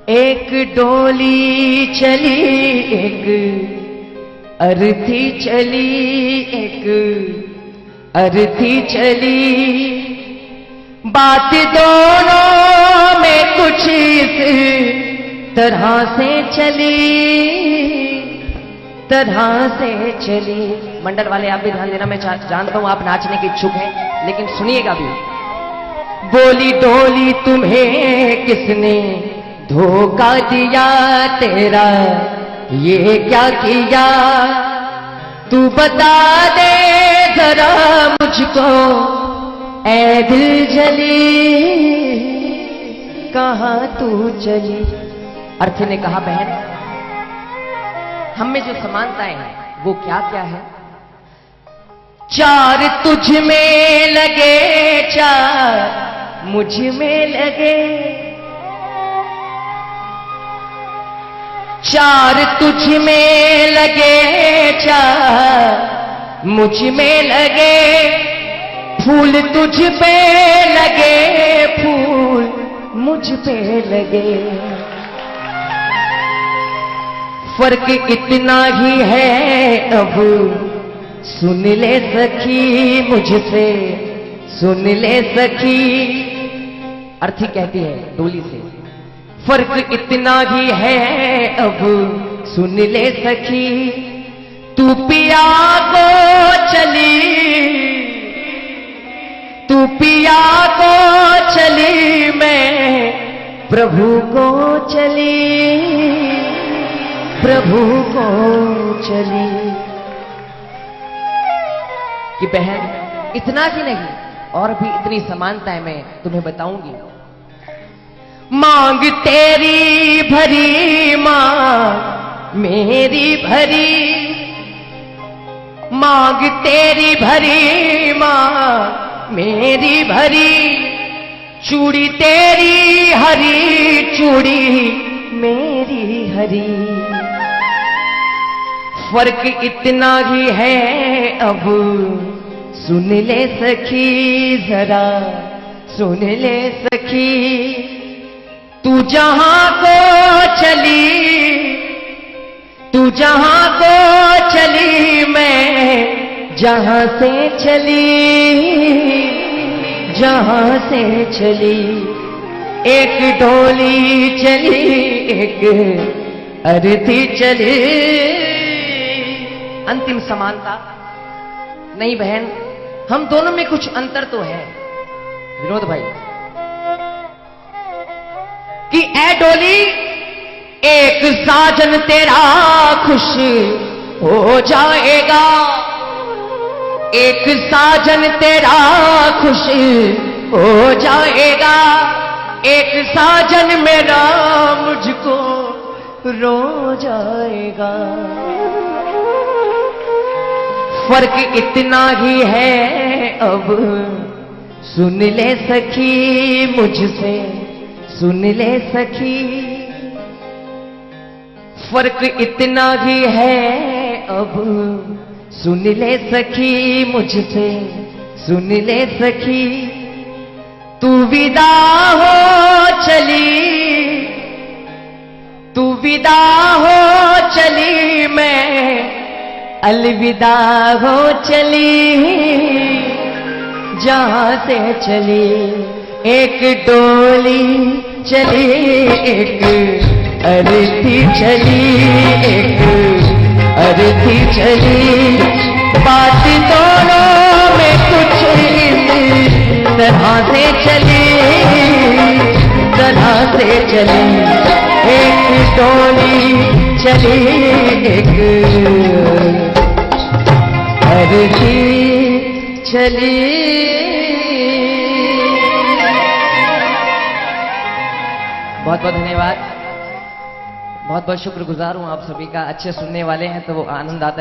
एक डोली चली एक अर्थी चली, एक अर्थी चली, बात दोनों में कुछ इस तरह से चली। मंडल वाले आप भी ध्यान देना, मैं जानता हूं आप नाचने के इच्छुक हैं, लेकिन सुनिएगा भी। बोली डोली तुम्हें किसने धोखा दिया, तेरा ये क्या किया, तू बता दे जरा मुझको ऐ दिल जली, कहां तू चली। अर्थी ने कहा बहन, हम में जो समानताएं हैं वो क्या क्या है। चार तुझ में लगे, चार मुझ में लगे, चार तुझ में लगे, चार मुझ में लगे, फूल तुझ पे लगे, फूल मुझ पे लगे, फर्क इतना ही है अब सुन ले सखी मुझसे, सुन ले सखी। अर्थी कहती है डोली से, फर्क इतना ही है अब सुन ले सखी, तू पिया को चली, तू पिया को चली, मैं प्रभु को चली, प्रभु को चली। कि बहन इतना ही नहीं और भी इतनी समानताएं मैं तुम्हें बताऊंगी। मांग तेरी भरी, मांग मेरी भरी, मांग तेरी भरी, मांग मेरी भरी, चूड़ी तेरी हरी, चूड़ी मेरी हरी, फर्क इतना ही है अब सुन ले सखी, जरा सुन ले सखी, तू जहां को चली, तू जहां को चली, मैं जहां से चली, जहां से चली। एक डोली चली एक अर्थी चली। अंतिम समानता नहीं बहन, हम दोनों में कुछ अंतर तो है विनोद भाई। कि ऐ डोली एक साजन तेरा खुश हो जाएगा, एक साजन तेरा खुश हो जाएगा, एक साजन मेरा मुझको रो जाएगा, फर्क इतना ही है अब सुन ले सखी मुझसे, सुन ले सखी, फर्क इतना ही है अब सुन ले सखी मुझसे, सुन ले सखी, तू विदा हो चली, तू विदा हो चली, मैं अलविदा हो चली, जहां से चली। एक डोली चली एक अर्थी चली, एक अर्थी चली, बात दोनों में कुछ इस तरह से चली, तरह से चली। एक डोली चली एक अर्थी चली। बहुत बहुत धन्यवाद, बहुत बहुत शुक्रगुजार हूं आप सभी का। अच्छे सुनने वाले हैं तो वो आनंद आता है।